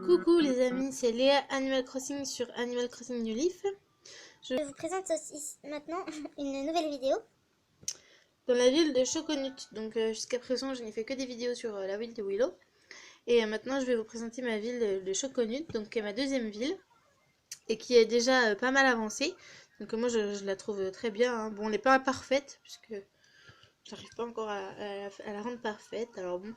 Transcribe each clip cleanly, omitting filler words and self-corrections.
Coucou les amis, c'est Léa Animal Crossing sur Animal Crossing New Leaf. Je vous présente aussi maintenant une nouvelle vidéo. Dans la ville de Choconut. Donc jusqu'à présent je n'ai fait que des vidéos sur la ville de Willow. Et maintenant je vais vous présenter ma ville de Choconut, donc qui est ma deuxième ville. Et qui est déjà pas mal avancée. Donc moi je la trouve très bien, hein. Bon, elle n'est pas parfaite, puisque j'arrive pas encore à la rendre parfaite. Alors bon,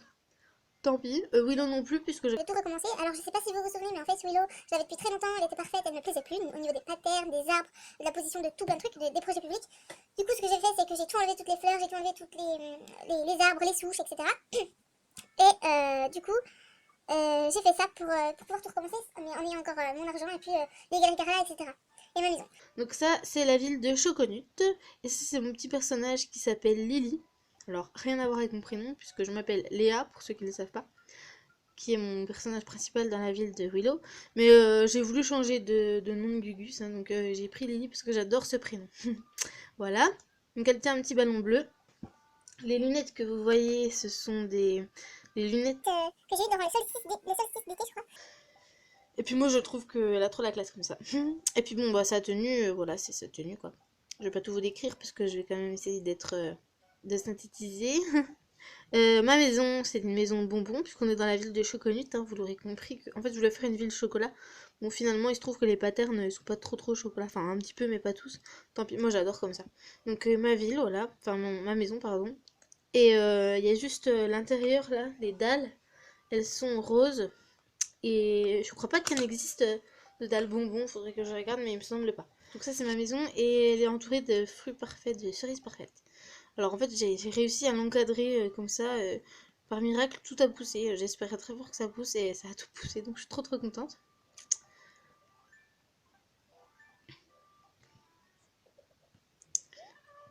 tant pis. Willow non plus, puisque Je vais tout recommencer. Alors je sais pas si vous vous souvenez, mais en fait Willow, je l'avais depuis très longtemps, elle était parfaite, elle ne me plaisait plus au niveau des patterns, des arbres, de la position de tout plein de trucs, des projets publics. Du coup ce que j'ai fait c'est que j'ai tout enlevé, toutes les fleurs, j'ai tout enlevé toutes les arbres, les souches, etc. Et du coup j'ai fait ça pour pouvoir tout recommencer en ayant encore mon argent et puis les galeries, etc. Et ma maison. Donc ça, c'est la ville de Choconut. Et ça, c'est mon petit personnage qui s'appelle Lily. Alors, rien à voir avec mon prénom, puisque je m'appelle Léa, pour ceux qui ne le savent pas, qui est mon personnage principal dans la ville de Willow. Mais j'ai voulu changer de nom de Gugus, hein, donc j'ai pris Lily parce que j'adore ce prénom. Voilà. Donc elle tient un petit ballon bleu. Les lunettes que vous voyez, ce sont les lunettes Que j'ai eu dans le solstice d'été, je crois. Et puis moi je trouve qu'elle a trop la classe comme ça. Et puis bon bah sa tenue, voilà c'est sa tenue quoi. Je vais pas tout vous décrire parce que je vais quand même essayer de synthétiser. Ma maison c'est une maison de bonbons puisqu'on est dans la ville de Choconut, hein, vous l'aurez compris. En fait je voulais faire une ville chocolat. Bon finalement il se trouve que les patterns ne sont pas trop chocolat, enfin un petit peu mais pas tous. Tant pis, moi j'adore comme ça. Donc ma ville voilà, enfin ma maison pardon. Et il y a juste l'intérieur là, les dalles, elles sont roses. Et je crois pas qu'il en existe de dalles bonbons, faudrait que je regarde, mais il me semble pas. Donc ça c'est ma maison et elle est entourée de fruits parfaits, de cerises parfaites. Alors en fait j'ai réussi à l'encadrer comme ça, par miracle tout a poussé. J'espérais très fort que ça pousse et ça a tout poussé, donc je suis trop contente.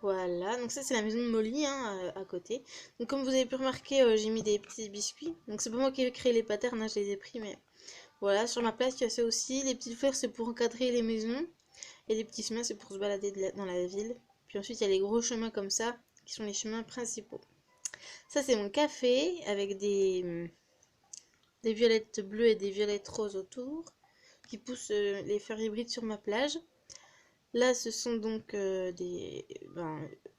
Voilà, donc ça c'est la maison de Molly hein, à côté. Donc comme vous avez pu remarquer, j'ai mis des petits biscuits. Donc c'est pas moi qui ai créé les patterns, hein, je les ai pris, mais voilà, sur ma place il y a ça aussi. Les petites fleurs c'est pour encadrer les maisons. Et les petits chemins, c'est pour se balader dans la ville. Puis ensuite, il y a les gros chemins comme ça, qui sont les chemins principaux. Ça, c'est mon café, avec des violettes bleues et des violettes roses autour, qui poussent les fleurs hybrides sur ma plage. Là, ce sont donc des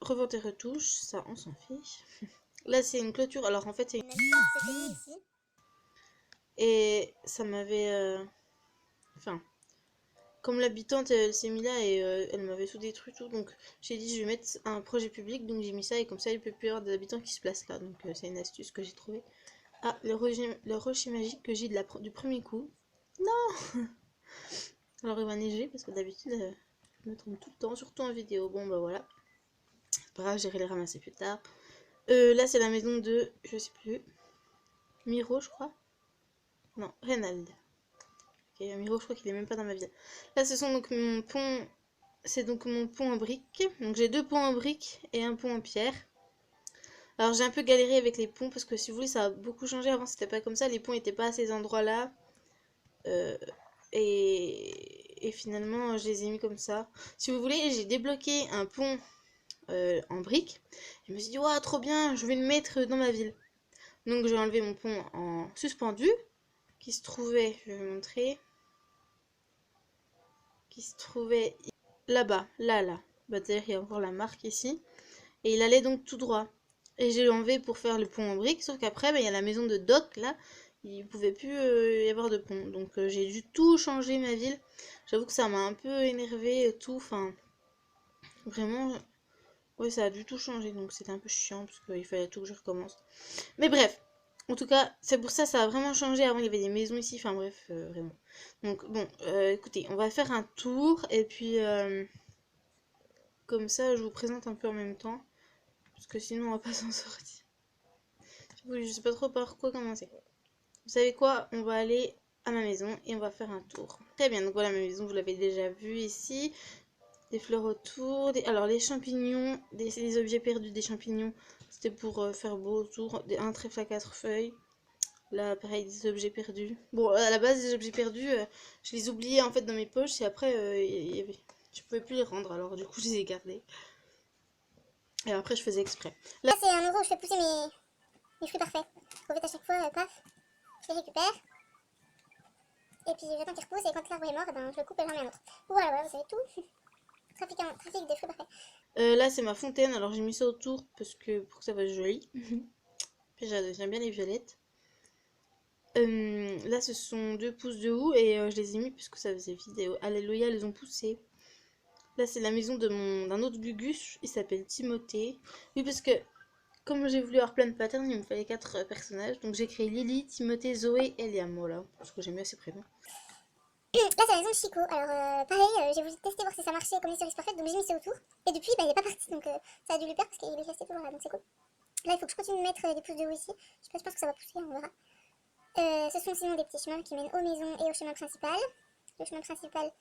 reventes et retouches, ça, on s'en fiche. Là, c'est une clôture, alors en fait, c'est une... Ici. Et ça m'avait... Enfin... Comme l'habitante elle s'est mise là et elle m'avait tout détruit tout, donc j'ai dit je vais mettre un projet public, donc j'ai mis ça et comme ça il peut plus y avoir d'habitants qui se placent là, donc c'est une astuce que j'ai trouvée. Ah, le rocher magique que j'ai du premier coup. Non. Alors il va neiger parce que d'habitude je me trompe tout le temps, surtout en vidéo. Bon bah voilà, c'est pas grave, j'irai les ramasser plus tard. Là c'est la maison de, je sais plus, Miro je crois. Non, Reynald. Ok, Miro je crois qu'il est même pas dans ma ville. Là ce sont donc mon pont. C'est donc mon pont en briques. Donc j'ai deux ponts en briques et un pont en pierre. Alors j'ai un peu galéré avec les ponts parce que si vous voulez ça a beaucoup changé. Avant c'était pas comme ça. Les ponts étaient pas à ces endroits là. Euh, et finalement je les ai mis comme ça. Si vous voulez j'ai débloqué un pont en briques. Je me suis dit ouais trop bien, je vais le mettre dans ma ville. Donc j'ai enlevé mon pont en suspendu qui se trouvait, je vais vous montrer, qui se trouvait là-bas, là. Bah d'ailleurs il y a encore la marque ici. Et il allait donc tout droit. Et j'ai enlevé pour faire le pont en briques, sauf qu'après, il y a la maison de Doc, là, il ne pouvait plus y avoir de pont. Donc j'ai dû tout changer ma ville. J'avoue que ça m'a un peu énervé, tout, enfin, vraiment, ouais, ça a dû tout changer, donc c'était un peu chiant, parce qu'il fallait tout que je recommence. Mais bref, en tout cas, c'est pour ça, ça a vraiment changé. Avant, il y avait des maisons ici, enfin bref, vraiment. Donc bon, écoutez, on va faire un tour, et puis, comme ça, je vous présente un peu en même temps. Parce que sinon on va pas s'en sortir. Je sais pas trop par quoi commencer. Vous savez quoi? On va aller à ma maison et on va faire un tour. Très bien, donc voilà ma maison, vous l'avez déjà vu ici. Des fleurs autour. Alors les champignons, les objets perdus des champignons, c'était pour faire beau autour. Un trèfle à 4 feuilles. Là pareil, des objets perdus. Bon, à la base des objets perdus, je les oubliais en fait dans mes poches et après je pouvais plus les rendre, alors du coup je les ai gardés. Et après je faisais exprès. Là c'est un euro, je fais pousser mes fruits parfaits. En fait à chaque fois, paf, je les récupère. Et puis j'attends qu'il repousse et quand l'arbre est mort, ben, je le coupe et j'en mets un autre. Voilà, voilà, vous savez tout. Trafic de fruits parfait. Là, c'est ma fontaine. Alors, j'ai mis ça autour parce que pour que ça fasse joli. Puis, j'aime bien les violettes. Là, ce sont 2 pousses de houx et je les ai mis puisque ça faisait vidéo. Alléluia, elles ont poussé. Là, c'est la maison d'un autre Gugus. Il s'appelle Timothée. Oui, parce que comme j'ai voulu avoir plein de patterns, il me fallait 4 personnages. Donc, j'ai créé Lily, Timothée, Zoé et Liam. Voilà, parce que j'aime bien ces prénoms. Là, c'est la maison de Chico. Alors, pareil, j'ai voulu tester voir si ça marchait comme les cerises parfaites, donc j'ai mis ça autour. Et depuis, bah, il est pas parti, donc ça a dû lui plaire parce qu'il est resté toujours là, donc c'est cool. Là, il faut que je continue de mettre des pousses de haut ici. Je pense que ça va pousser, on verra. Ce sont sinon des petits chemins qui mènent aux maisons et au chemin principal. Le chemin principal,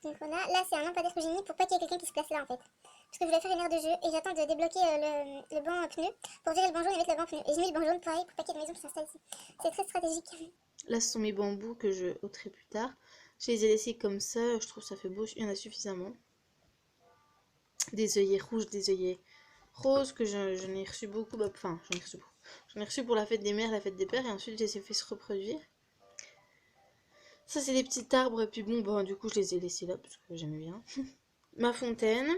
donc voilà. Là, c'est un lampadaire que j'ai mis pour pas qu'il y ait quelqu'un qui se place là en fait. Parce que je voulais faire une aire de jeu et j'attends de débloquer le banc pneu pour virer le banc jaune et mettre le banc pneu. Et j'ai mis le banc jaune pareil pour pas qu'il y ait de maison qui s'installe ici. C'est très stratégique. Là, ce sont mes bambous que je ôterai plus tard. Je les ai laissés comme ça. Je trouve que ça fait beau. Il y en a suffisamment. Des œillets rouges, des œillets roses que j'en ai reçu beaucoup. Bah, enfin, j'en ai reçu beaucoup. J'en ai reçu pour la fête des mères, la fête des pères. Et ensuite, je les ai fait se reproduire. Ça, c'est des petits arbres. Et puis bon, bah, du coup, je les ai laissés là parce que j'aimais bien. Ma fontaine.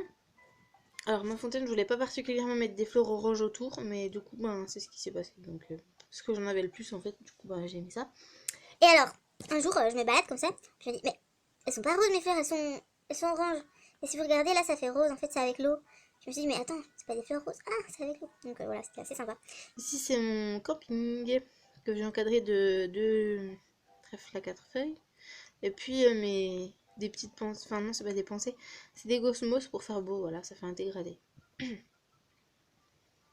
Alors, ma fontaine, je voulais pas particulièrement mettre des fleurs oranges autour. Mais du coup, ben, c'est ce qui s'est passé. Donc, parce que j'en avais le plus en fait. Du coup, bah, j'ai mis ça. Et alors, un jour, je me balade comme ça. Je me dis, mais elles sont pas roses mes fleurs, elles sont oranges. Et si vous regardez, là, ça fait rose. En fait, c'est avec l'eau. Je me suis dit, mais attends, c'est pas des fleurs roses. Ah, c'est avec l'eau. Donc voilà, c'était assez sympa. Ici, c'est mon camping que j'ai encadré de 2 trèfles à 4 feuilles. Et puis, des petites pensées. Enfin, non, c'est pas des pensées. C'est des cosmos pour faire beau. Voilà, ça fait un dégradé.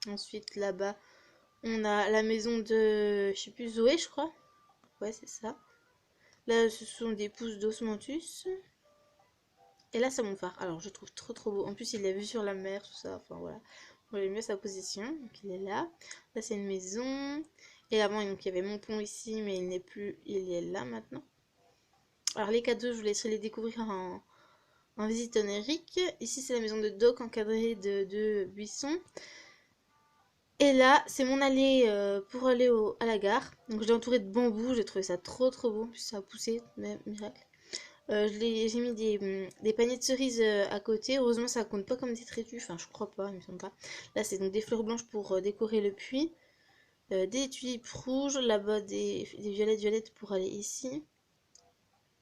Ensuite, là-bas, on a la maison de, je sais plus, Zoé, je crois. Ouais, c'est ça. Là, ce sont des pousses d'osmanthus. Et là, c'est mon phare. Alors, je trouve trop trop beau. En plus, il est vu sur la mer, tout ça. Enfin, voilà. J'aime mieux sa position. Donc, il est là. Là, c'est une maison. Et avant, donc, il y avait mon pont ici, mais il n'est plus. Il est là maintenant. Alors, les cadeaux, je vous laisserai les découvrir en visite onérique. Ici, c'est la maison de Doc encadrée de buissons. Et là, c'est mon allée pour aller à la gare. Donc, je l'ai entouré de bambous. J'ai trouvé ça trop trop beau. En plus, ça a poussé, mais miracle. J'ai mis des paniers de cerises à côté. Heureusement, ça compte pas comme des trétus. Enfin, je crois pas, il me semble pas. Là, c'est donc des fleurs blanches pour décorer le puits. Des tulipes rouges. Là-bas, des violettes pour aller ici.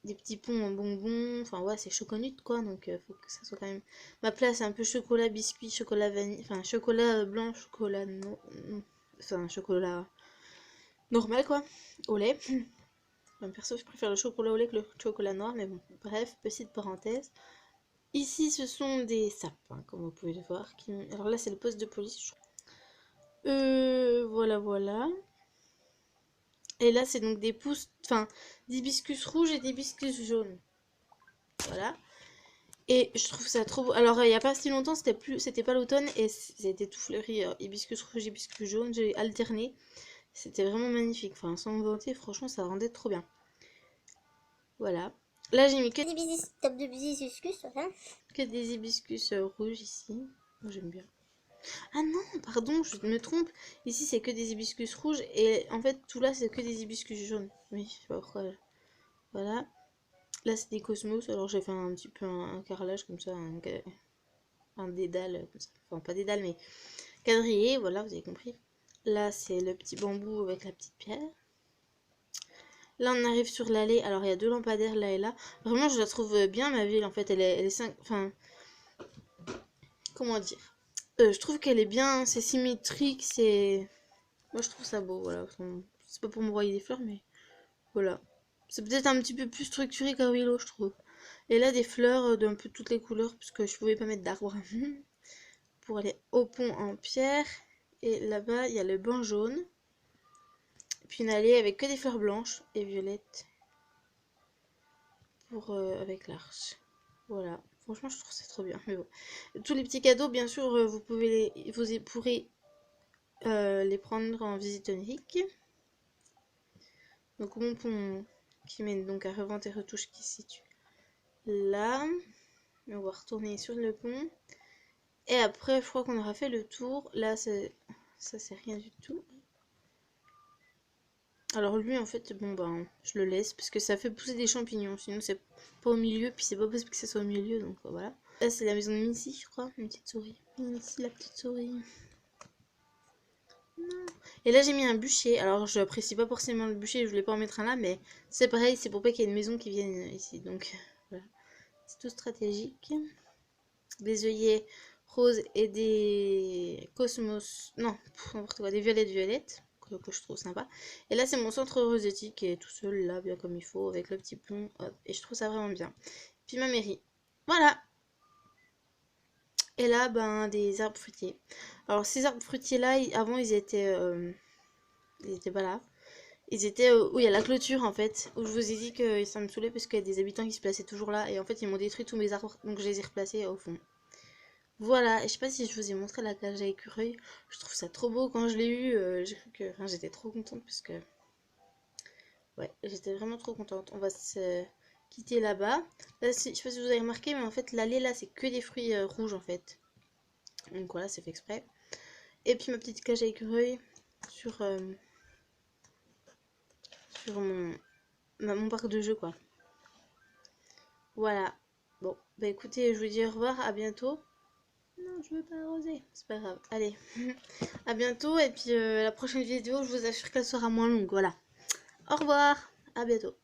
Des petits ponts en bonbons. Enfin, ouais, c'est choconut quoi. Donc, faut que ça soit quand même. Ma place, c'est un peu chocolat, biscuit, chocolat vanille. Enfin, chocolat blanc, chocolat. Enfin, chocolat normal quoi. Au lait. Enfin, perso, je préfère le chocolat au lait que le chocolat noir. Mais bon, bref, petite parenthèse. Ici, ce sont des sapins, comme vous pouvez le voir. Alors là, c'est le poste de police. Voilà, voilà. Et là, c'est donc des pousses, enfin, d'hibiscus rouges et d'hibiscus jaunes. Voilà. Et je trouve ça trop beau. Alors, il n'y a pas si longtemps, c'était pas l'automne et c'était tout fleuri. Hibiscus rouge, hibiscus jaune, j'ai alterné. C'était vraiment magnifique. Enfin, sans me vanter, franchement, ça rendait trop bien. Voilà. Là, j'ai mis que des hibiscus rouges ici. Moi, j'aime bien. Ah non, pardon, je me trompe. Ici, c'est que des hibiscus rouges. Et en fait, tout là, c'est que des hibiscus jaunes. Oui, je sais pas pourquoi. Voilà. Là, c'est des cosmos. Alors, j'ai fait un petit peu un carrelage comme ça. Un dédale, comme ça. Enfin, pas dédale, mais quadrillé. Voilà, vous avez compris. Là, c'est le petit bambou avec la petite pierre. Là, on arrive sur l'allée. Alors, il y a 2 lampadaires là et là. Vraiment, je la trouve bien, ma ville. En fait, elle est 5... Enfin, comment dire, je trouve qu'elle est bien, c'est symétrique, c'est... Moi je trouve ça beau, voilà. C'est pas pour me broyer des fleurs, mais voilà. C'est peut-être un petit peu plus structuré qu'un Willow, je trouve. Et là, des fleurs d'un peu toutes les couleurs, puisque je pouvais pas mettre d'arbres. Pour aller au pont en pierre. Et là-bas, il y a le banc jaune. Et puis une allée avec que des fleurs blanches et violettes. Avec l'arche. Voilà. Franchement, je trouve ça trop bien. Mais bon. Tous les petits cadeaux, bien sûr, vous pourrez les prendre en visite onirique. Donc mon pont qui mène donc à Revente et Retouche qui se situe là. On va retourner sur le pont. Et après, je crois qu'on aura fait le tour. Là, ça c'est rien du tout. Alors lui, en fait, bon, ben, je le laisse parce que ça fait pousser des champignons. Sinon, c'est pas au milieu, puis c'est pas possible que ça soit au milieu, donc voilà. Là, c'est la maison de Missy, je crois, une petite souris. Missy, la petite souris. Non. Et là, j'ai mis un bûcher. Alors, je apprécie pas forcément le bûcher, je voulais pas en mettre un là, mais c'est pareil, c'est pour pas qu'il y ait une maison qui vienne ici. Donc, voilà. C'est tout stratégique. Des œillets roses et des cosmos. Non, n'importe quoi, des violettes que je trouve sympa. Et là, c'est mon centre rosétique qui est tout seul là, bien comme il faut, avec le petit pont. Hop, et je trouve ça vraiment bien. Puis ma mairie. Voilà. Et là, ben, des arbres fruitiers. Alors, ces arbres fruitiers là, avant, ils étaient pas là. Ils étaient où il y a la clôture en fait, où je vous ai dit que ça me saoulait parce qu'il y a des habitants qui se plaçaient toujours là. Et en fait, ils m'ont détruit tous mes arbres, donc je les ai replacés au fond. Voilà, et je sais pas si je vous ai montré la cage à écureuil. Je trouve ça trop beau quand je l'ai eu. J'ai cru que. Enfin, j'étais trop contente parce que. Ouais, j'étais vraiment trop contente. On va se quitter là-bas. Là, je sais pas si vous avez remarqué, mais en fait, l'allée là, c'est que des fruits rouges en fait. Donc voilà, c'est fait exprès. Et puis ma petite cage à écureuil sur, sur mon parc de jeux quoi. Voilà. Bon, bah écoutez, je vous dis au revoir, à bientôt. Non, je veux pas arroser. C'est pas grave. Allez, à bientôt. Et puis la prochaine vidéo, je vous assure qu'elle sera moins longue. Voilà. Au revoir. À bientôt.